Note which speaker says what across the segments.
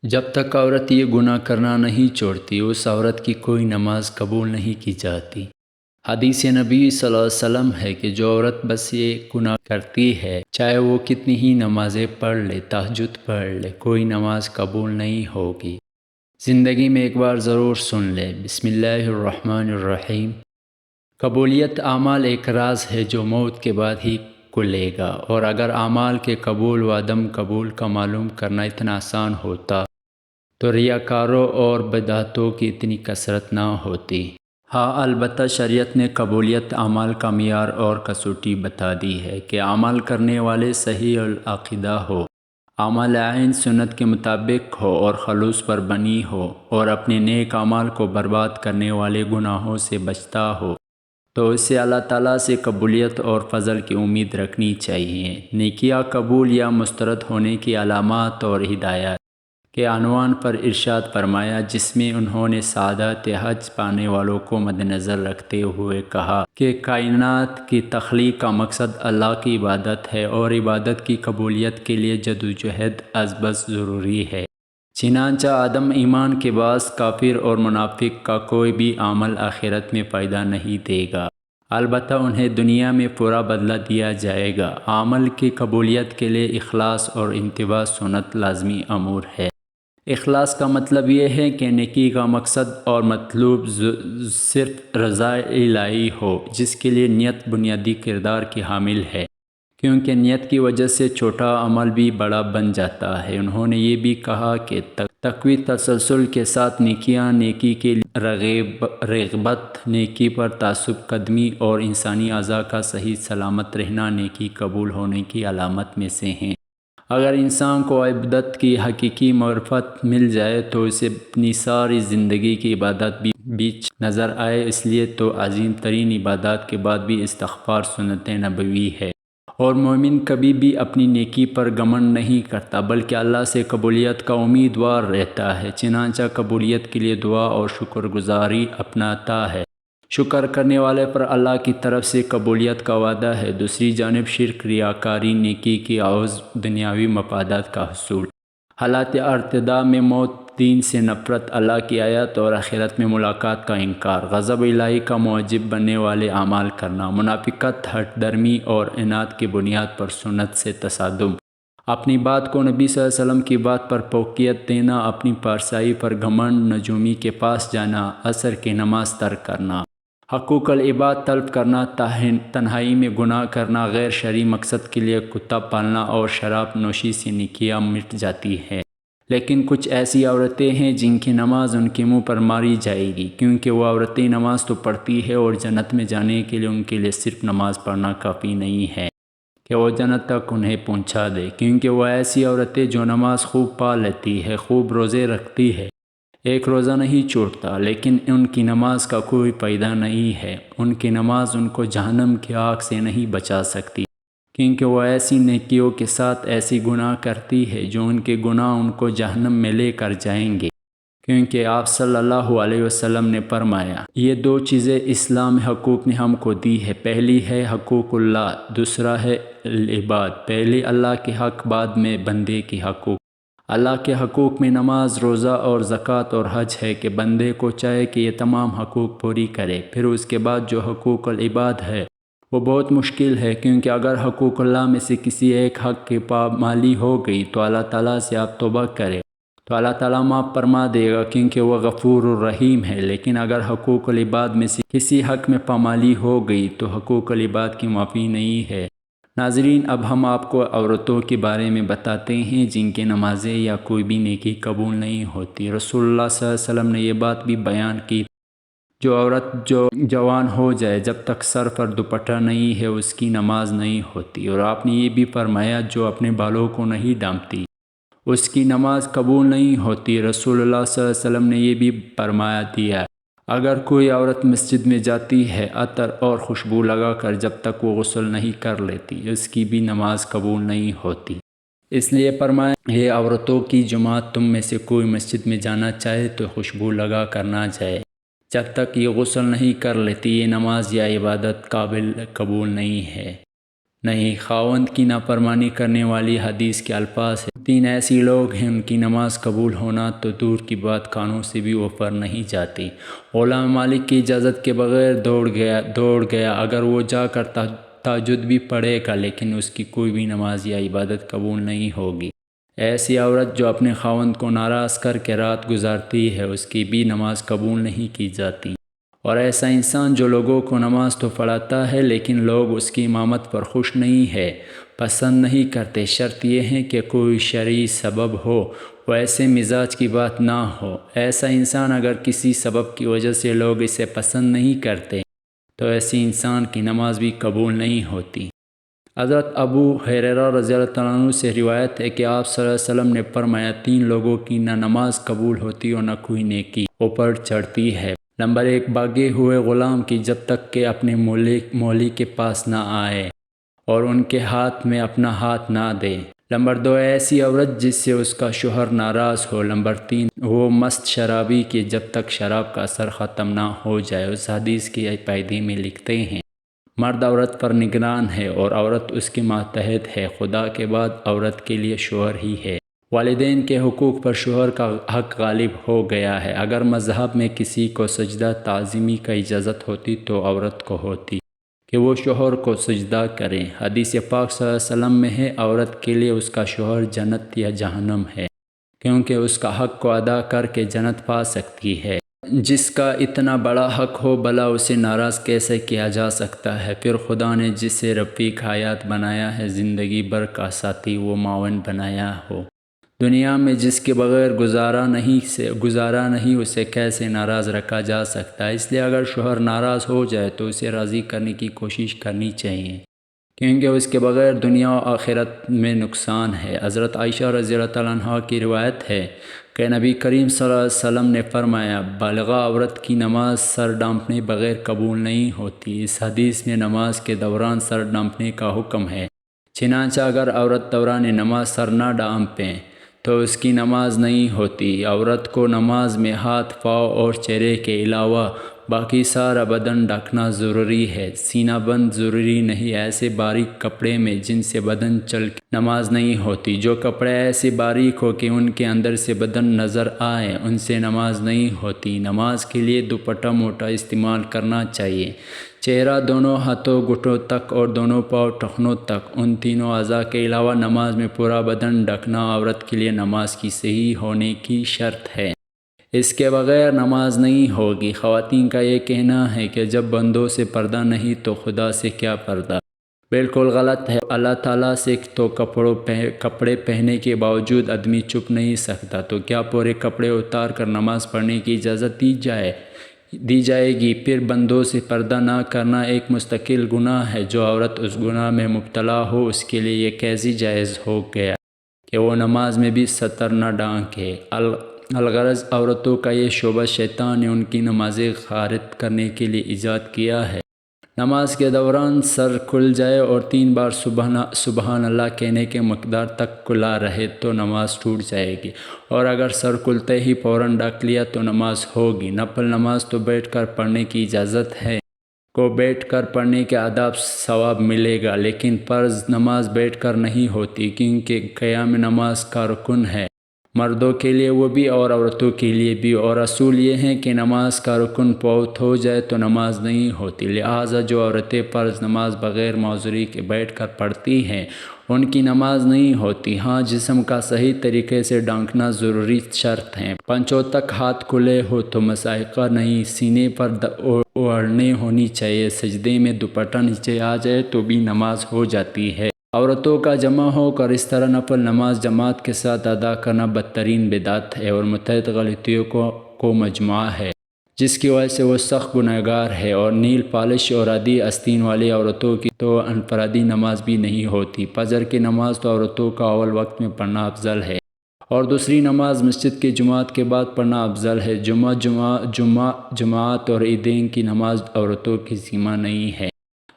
Speaker 1: جب تک عورت یہ گناہ کرنا نہیں چھوڑتی اس عورت کی کوئی نماز قبول نہیں کی جاتی۔ حدیث نبی صلی اللہ علیہ وسلم ہے کہ جو عورت بس یہ گناہ کرتی ہے چاہے وہ کتنی ہی نمازیں پڑھ لے، تہجد پڑھ لے، کوئی نماز قبول نہیں ہوگی۔ زندگی میں ایک بار ضرور سن لے، بسم اللہ الرحمن الرحیم۔ قبولیت اعمال ایک راز ہے جو موت کے بعد ہی کھلے گا، اور اگر اعمال کے قبول و عدم قبول کا معلوم کرنا اتنا آسان ہوتا تو ریاکاروں اور بدعتوں کی اتنی کثرت نہ ہوتی۔ ہاں، البتہ شریعت نے قبولیت اعمال کا معیار اور کسوٹی بتا دی ہے کہ عمل کرنے والے صحیح العقیدہ ہو، اعمال عین سنت کے مطابق ہو اور خلوص پر بنی ہو، اور اپنے نیک اعمال کو برباد کرنے والے گناہوں سے بچتا ہو، تو اسے اللہ تعالیٰ سے قبولیت اور فضل کی امید رکھنی چاہیے۔ نیکیاں قبول یا مسترد ہونے کی علامات اور ہدایات کے عنوان پر ارشاد فرمایا، جس میں انہوں نے سعادت حج پانے والوں کو مد نظر رکھتے ہوئے کہا کہ کائنات کی تخلیق کا مقصد اللہ کی عبادت ہے، اور عبادت کی قبولیت کے لیے جدوجہد ازبز ضروری ہے۔ چنانچہ عدم ایمان کے باعث کافر اور منافق کا کوئی بھی عمل آخرت میں فائدہ نہیں دے گا، البتہ انہیں دنیا میں پورا بدلہ دیا جائے گا۔ عمل کی قبولیت کے لیے اخلاص اور اتباع سنت لازمی امور ہے۔ اخلاص کا مطلب یہ ہے کہ نیکی کا مقصد اور مطلوب صرف رضا الہی ہو، جس کے لیے نیت بنیادی کردار کی حامل ہے، کیونکہ نیت کی وجہ سے چھوٹا عمل بھی بڑا بن جاتا ہے۔ انہوں نے یہ بھی کہا کہ تقوی تسلسل کے ساتھ نیکیاں، نیکی کے رغبت، نیکی پر تعصب قدمی اور انسانی اعضاء کا صحیح سلامت رہنا نیکی قبول ہونے کی علامت میں سے ہیں۔ اگر انسان کو عبادت کی حقیقی معرفت مل جائے تو اسے اپنی ساری زندگی کی عبادت بھی بیچ نظر آئے۔ اس لیے تو عظیم ترین عبادات کے بعد بھی استغفار سنت نبوی ہے، اور مومن کبھی بھی اپنی نیکی پر گھمنڈ نہیں کرتا بلکہ اللہ سے قبولیت کا امیدوار رہتا ہے۔ چنانچہ قبولیت کے لیے دعا اور شکر گزاری اپناتا ہے۔ شکر کرنے والے پر اللہ کی طرف سے قبولیت کا وعدہ ہے۔ دوسری جانب شرک، ریاکاری، نیکی کی عوض دنیاوی مفادات کا حصول، حالات ارتداد میں موت، دین سے نفرت، اللہ کی آیات اور آخرت میں ملاقات کا انکار، غضب الہی کا موجب بننے والے اعمال کرنا، منافقت، ہٹ درمی اور عناد کی بنیاد پر سنت سے تصادم، اپنی بات کو نبی صلی اللہ علیہ وسلم کی بات پر فوقیت دینا، اپنی پارسائی پر گھمنڈ، نجومی کے پاس جانا، عصر کی نماز ترک کرنا، حقوق العباد طلب کرنا، تنہائی میں گناہ کرنا، غیر شرعی مقصد کے لیے کتا پالنا اور شراب نوشی سے نیکیاں مٹ جاتی ہیں۔ لیکن کچھ ایسی عورتیں ہیں جن کی نماز ان کے منہ پر ماری جائے گی، کیونکہ وہ عورتیں نماز تو پڑھتی ہے اور جنت میں جانے کے لیے ان کے لیے صرف نماز پڑھنا کافی نہیں ہے کہ وہ جنت تک انہیں پہنچا دے، کیونکہ وہ ایسی عورتیں جو نماز خوب پا لیتی ہے، خوب روزے رکھتی ہے، ایک روزہ نہیں چھوڑتا، لیکن ان کی نماز کا کوئی فائدہ نہیں ہے۔ ان کی نماز ان کو جہنم کی آگ سے نہیں بچا سکتی، کیونکہ وہ ایسی نیکیوں کے ساتھ ایسی گناہ کرتی ہے جو ان کے گناہ ان کو جہنم میں لے کر جائیں گے، کیونکہ آپ صلی اللہ علیہ وسلم نے فرمایا، یہ دو چیزیں اسلام حقوق نے ہم کو دی ہے، پہلی ہے حقوق اللہ، دوسرا ہے العباد۔ پہلے اللہ کے حق، بعد میں بندے کے حقوق۔ اللہ کے حقوق میں نماز، روزہ اور زکوٰۃ اور حج ہے کہ بندے کو چاہے کہ یہ تمام حقوق پوری کرے۔ پھر اس کے بعد جو حقوق العباد ہے وہ بہت مشکل ہے، کیونکہ اگر حقوق اللہ میں سے کسی ایک حق کی پامالی ہو گئی تو اللہ تعالیٰ سے آپ توبہ کرے تو اللہ تعالیٰ معاف فرما دے گا، کیونکہ وہ غفور الرحیم ہے۔ لیکن اگر حقوق العباد میں سے کسی حق میں پامالی ہو گئی تو حقوق العباد کی معافی نہیں ہے۔ ناظرین، اب ہم آپ کو عورتوں کے بارے میں بتاتے ہیں جن کی نمازیں یا کوئی بھی نیکی قبول نہیں ہوتی۔ رسول اللہ صلی اللہ علیہ وسلم نے یہ بات بھی بیان کی، جو عورت جو جوان ہو جائے جب تک سر پر دوپٹہ نہیں ہے اس کی نماز نہیں ہوتی، اور آپ نے یہ بھی فرمایا جو اپنے بالوں کو نہیں ڈھانپتی اس کی نماز قبول نہیں ہوتی۔ رسول اللہ صلی اللہ علیہ وسلم نے یہ بھی فرمایا دیا، اگر کوئی عورت مسجد میں جاتی ہے عطر اور خوشبو لگا کر جب تک وہ غسل نہیں کر لیتی اس کی بھی نماز قبول نہیں ہوتی۔ اس لیے فرمایا، یہ عورتوں کی جماعت تم میں سے کوئی مسجد میں جانا چاہے تو خوشبو لگا کر نہ جائے، جب تک یہ غسل نہیں کر لیتی یہ نماز یا عبادت قابل قبول نہیں ہے۔ نہیں، خاوند کی نافرمانی کرنے والی حدیث کے الفاظ ہیں 3 ایسی لوگ ہیں، ان کی نماز قبول ہونا تو دور کی بات کانوں سے بھی اوپر نہیں جاتی۔ غلام مالک کی اجازت کے بغیر دوڑ گیا، اگر وہ جا کر تہجد بھی پڑھے گا لیکن اس کی کوئی بھی نماز یا عبادت قبول نہیں ہوگی۔ ایسی عورت جو اپنے خاوند کو ناراض کر کے رات گزارتی ہے، اس کی بھی نماز قبول نہیں کی جاتی۔ اور ایسا انسان جو لوگوں کو نماز تو پڑھاتا ہے لیکن لوگ اس کی امامت پر خوش نہیں ہے، پسند نہیں کرتے، شرط یہ ہے کہ کوئی شرعی سبب ہو، وہ ایسے مزاج کی بات نہ ہو۔ ایسا انسان اگر کسی سبب کی وجہ سے لوگ اسے پسند نہیں کرتے تو ایسی انسان کی نماز بھی قبول نہیں ہوتی۔ حضرت ابو ہریرہ رضی اللہ عنہ سے روایت ہے کہ آپ صلی اللہ علیہ وسلم نے فرمایا 3 لوگوں کی نہ نماز قبول ہوتی اور نہ کوئی نیکی اوپر چڑھتی ہے۔ نمبر 1، بھاگے ہوئے غلام کی جب تک کہ اپنے مولی کے پاس نہ آئے اور ان کے ہاتھ میں اپنا ہاتھ نہ دے۔ نمبر 2، ایسی عورت جس سے اس کا شوہر ناراض ہو۔ نمبر 3، وہ مست شرابی کی جب تک شراب کا اثر ختم نہ ہو جائے۔ اس حدیث کی قیدی میں لکھتے ہیں مرد عورت پر نگران ہے اور عورت اس کے ماتحت ہے، خدا کے بعد عورت کے لیے شوہر ہی ہے۔ والدین کے حقوق پر شوہر کا حق غالب ہو گیا ہے۔ اگر مذہب میں کسی کو سجدہ تعظیمی کا اجازت ہوتی تو عورت کو ہوتی کہ وہ شوہر کو سجدہ کرے۔ حدیث پاک صلی اللہ علیہ وسلم میں ہے، عورت کے لیے اس کا شوہر جنت یا جہنم ہے، کیونکہ اس کا حق کو ادا کر کے جنت پا سکتی ہے۔ جس کا اتنا بڑا حق ہو بھلا اسے ناراض کیسے کیا جا سکتا ہے؟ پھر خدا نے جسے رفیق حیات بنایا ہے، زندگی بھر کا ساتھی وہ معاون بنایا ہو، دنیا میں جس کے بغیر گزارا نہیں اسے کیسے ناراض رکھا جا سکتا ہے؟ اس لیے اگر شوہر ناراض ہو جائے تو اسے راضی کرنے کی کوشش کرنی چاہیے، کیونکہ اس کے بغیر دنیا و آخرت میں نقصان ہے۔ حضرت عائشہ رضی اللہ عنہا کی روایت ہے کہ نبی کریم صلی اللہ علیہ وسلم نے فرمایا، بالغہ عورت کی نماز سر ڈانپنے بغیر قبول نہیں ہوتی۔ اس حدیث میں نماز کے دوران سر ڈانپنے کا حکم ہے، چنانچہ اگر عورت دوران نماز سر نہ ڈانپے تو اس کی نماز نہیں ہوتی۔ عورت کو نماز میں ہاتھ، پاؤں اور چہرے کے علاوہ باقی سارا بدن ڈھکنا ضروری ہے۔ سینہ بند ضروری نہیں، ایسے باریک کپڑے میں جن سے بدن چل کے نماز نہیں ہوتی۔ جو کپڑے ایسے باریک ہو کہ ان کے اندر سے بدن نظر آئے، ان سے نماز نہیں ہوتی۔ نماز کے لیے دوپٹہ موٹا استعمال کرنا چاہیے۔ چہرہ دونوں ہاتھوں گھٹنوں تک اور دونوں پاؤں ٹخنوں تک، ان تینوں اعضاء کے علاوہ نماز میں پورا بدن ڈھکنا عورت کے لیے نماز کی صحیح ہونے کی شرط ہے، اس کے بغیر نماز نہیں ہوگی۔ خواتین کا یہ کہنا ہے کہ جب بندوں سے پردہ نہیں تو خدا سے کیا پردہ، بالکل غلط ہے۔ اللہ تعالیٰ سے تو کپڑے پہننے کے باوجود آدمی چھپ نہیں سکتا، تو کیا پورے کپڑے اتار کر نماز پڑھنے کی اجازت دی جائے گی؟ پھر بندوں سے پردہ نہ کرنا ایک مستقل گناہ ہے۔ جو عورت اس گناہ میں مبتلا ہو اس کے لیے یہ کیسے جائز ہو گیا کہ وہ نماز میں بھی ستر نہ ڈھانکے؟ الغرض عورتوں کا یہ شعبہ شیطان نے ان کی نمازیں خارج کرنے کے لیے ایجاد کیا ہے۔ نماز کے دوران سر کھل جائے اور 3 بار سبحان اللہ کہنے کے مقدار تک کھلا رہے تو نماز ٹوٹ جائے گی، اور اگر سر کھلتے ہی فوراً ڈھک لیا تو نماز ہوگی۔ نفل نماز تو بیٹھ کر پڑھنے کی اجازت ہے، کو بیٹھ کر پڑھنے کے آداب ثواب ملے گا، لیکن فرض نماز بیٹھ کر نہیں ہوتی، کیونکہ قیام نماز کا رکن ہے، مردوں کے لیے وہ بھی اور عورتوں کے لیے بھی، اور اصول یہ ہے کہ نماز کا رکن فوت ہو جائے تو نماز نہیں ہوتی۔ لہٰذا جو عورتیں فرض نماز بغیر معذوری کے بیٹھ کر پڑھتی ہیں ان کی نماز نہیں ہوتی۔ ہاں، جسم کا صحیح طریقے سے ڈھانکنا ضروری شرط ہے۔ پنچوں تک ہاتھ کھلے ہو تو مسائقہ نہیں، سینے پر اوڑھنی ہونی چاہیے، سجدے میں دوپٹہ نیچے آ جائے تو بھی نماز ہو جاتی ہے۔ عورتوں کا جمع ہو کر اس طرح نفل نماز جماعت کے ساتھ ادا کرنا بدترین بدعت ہے اور متعدد غلطیوں کو مجموعہ ہے، جس کی وجہ سے وہ سخت گنہگار ہے۔ اور نیل پالش اور عادی آستین والی عورتوں کی تو انفرادی نماز بھی نہیں ہوتی۔ فجر کی نماز تو عورتوں کا اول وقت میں پڑھنا افضل ہے، اور دوسری نماز مسجد کی جماعت کے بعد پڑھنا افضل ہے۔ جماعت اور عیدین کی نماز عورتوں کی ذمہ نہیں ہے۔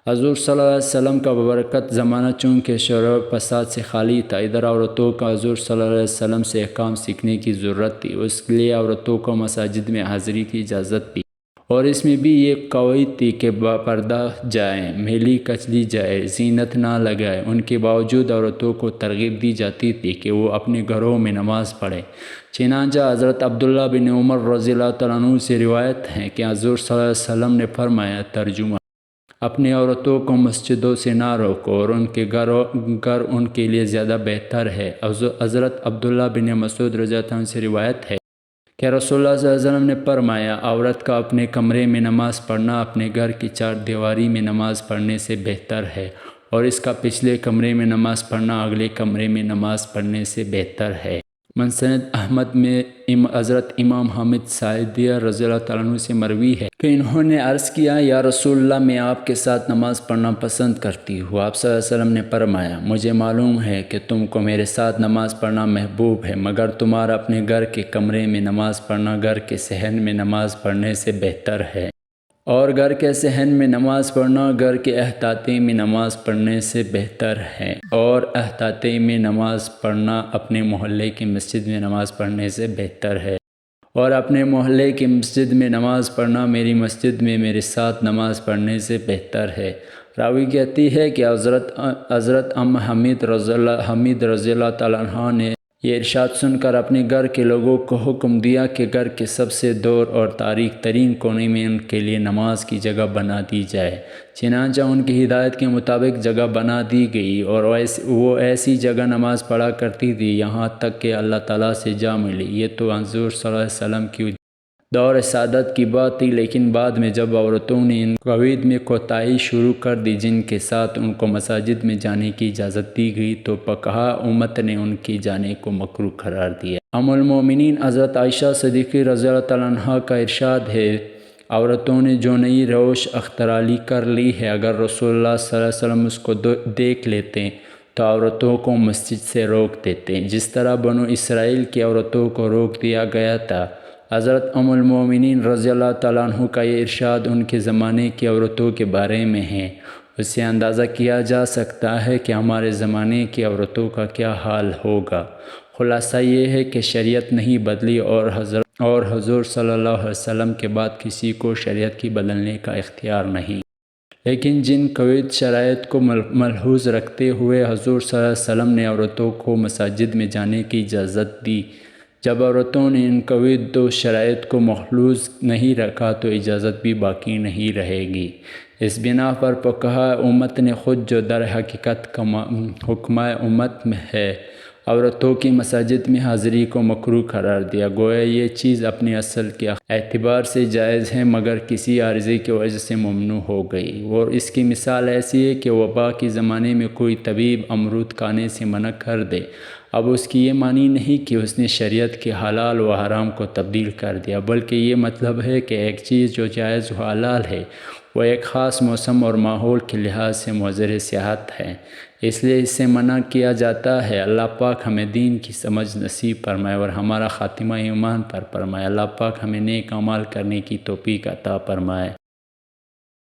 Speaker 1: حضور صلی اللہ علیہ وسلم کا ببرکت زمانہ چونکہ شر و فساد سے خالی تھا، ادھر عورتوں کا حضور صلی اللہ علیہ وسلم سے احکام سیکھنے کی ضرورت تھی، اس لیے عورتوں کو مساجد میں حاضری کی اجازت تھی، اور اس میں بھی یہ قواعد تھی کہ پردہ جائیں، میلی کچلی جائے، زینت نہ لگائے۔ ان کے باوجود عورتوں کو ترغیب دی جاتی تھی کہ وہ اپنے گھروں میں نماز پڑھیں۔ چنانچہ حضرت عبداللہ بن عمر رضی اللہ تعالیٰ عنہ سے روایت ہے کہ حضور صلی اللہ علیہ وسلم نے فرمایا، ترجمہ: اپنی عورتوں کو مسجدوں سے نہ روکو اور ان کے گھر ان کے لیے زیادہ بہتر ہے۔ حضرت عبداللہ بن مسعود رضی اللہ عنہ سے روایت ہے کہ رسول اللہ صلی اللہ علیہ وسلم نے فرمایا، عورت کا اپنے کمرے میں نماز پڑھنا اپنے گھر کی چار دیواری میں نماز پڑھنے سے بہتر ہے، اور اس کا پچھلے کمرے میں نماز پڑھنا اگلے کمرے میں نماز پڑھنے سے بہتر ہے۔ مسند احمد میں حضرت امام حامد سعدیہ رضی اللہ تعالیٰ عنہ سے مروی ہے کہ انہوں نے عرض کیا، یا رسول اللہ، میں آپ کے ساتھ نماز پڑھنا پسند کرتی ہوں۔ آپ صلی اللہ علیہ وسلم نے فرمایا، مجھے معلوم ہے کہ تم کو میرے ساتھ نماز پڑھنا محبوب ہے، مگر تمہارا اپنے گھر کے کمرے میں نماز پڑھنا گھر کے صحن میں نماز پڑھنے سے بہتر ہے، اور گھر کے صحن میں نماز پڑھنا گھر کے احاطے میں نماز پڑھنے سے بہتر ہے، اور احاطے میں نماز پڑھنا اپنے محلے کی مسجد میں نماز پڑھنے سے بہتر ہے، اور اپنے محلے کی مسجد میں نماز پڑھنا میری مسجد میں میرے ساتھ نماز پڑھنے سے بہتر ہے۔ راوی کہتی ہے کہ حضرت حمید رضی اللہ تعالیٰ عنہ نے یہ ارشاد سن کر اپنے گھر کے لوگوں کو حکم دیا کہ گھر کے سب سے دور اور تاریک ترین کونے میں ان کے لیے نماز کی جگہ بنا دی جائے۔ چنانچہ ان کی ہدایت کے مطابق جگہ بنا دی گئی، اور وہ ایسی جگہ نماز پڑھا کرتی تھی یہاں تک کہ اللہ تعالیٰ سے جا ملی۔ یہ تو حضور صلی اللہ علیہ وسلم کی دور سعادت کی بات تھی، لیکن بعد میں جب عورتوں نے ان قواعد میں کوتاہی شروع کر دی جن کے ساتھ ان کو مساجد میں جانے کی اجازت دی گئی، تو فقہا امت نے ان کی جانے کو مکروہ قرار دیا۔ ام المومنین حضرت عائشہ صدیقہ رضی اللہ تعالیٰ عنہا کا ارشاد ہے، عورتوں نے جو نئی روش اختراعی کر لی ہے، اگر رسول اللہ صلی اللہ علیہ وسلم اس کو دیکھ لیتے تو عورتوں کو مسجد سے روک دیتے، جس طرح بنو اسرائیل کی عورتوں کو روک دیا گیا تھا۔ حضرت ام المومنین رضی اللہ تعالیٰ عنہ کا یہ ارشاد ان کے زمانے کی عورتوں کے بارے میں ہے۔ اس سے اندازہ کیا جا سکتا ہے کہ ہمارے زمانے کی عورتوں کا کیا حال ہوگا۔ خلاصہ یہ ہے کہ شریعت نہیں بدلی، اور حضور صلی اللہ علیہ وسلم کے بعد کسی کو شریعت کی بدلنے کا اختیار نہیں۔ لیکن جن قواعد شرائط کو ملحوظ رکھتے ہوئے حضور صلی اللہ علیہ وسلم نے عورتوں کو مساجد میں جانے کی اجازت دی، جب عورتوں نے ان قواعد و شرائط کو ملحوظ نہیں رکھا تو اجازت بھی باقی نہیں رہے گی۔ اس بنا پر فقہا امت نے خود جو در حقیقت حکمہ امت میں ہے، عورتوں کی مساجد میں حاضری کو مکروہ قرار دیا، گویا یہ چیز اپنے اصل کے اعتبار سے جائز ہے مگر کسی عارضے کی وجہ سے ممنوع ہو گئی۔ اور اس کی مثال ایسی ہے کہ وبا کے زمانے میں کوئی طبیب امرود کھانے سے منع کر دے، اب اس کی یہ معنی نہیں کہ اس نے شریعت کے حلال و حرام کو تبدیل کر دیا، بلکہ یہ مطلب ہے کہ ایک چیز جو جائز و حلال ہے وہ ایک خاص موسم اور ماحول کے لحاظ سے مضر صحت ہے، اس لیے اس سے منع کیا جاتا ہے۔ اللہ پاک ہمیں دین کی سمجھ نصیب فرمائے اور ہمارا خاتمہ ایمان پر فرمائے۔ اللہ پاک ہمیں نیک اعمال کرنے کی توفیق عطا فرمائے۔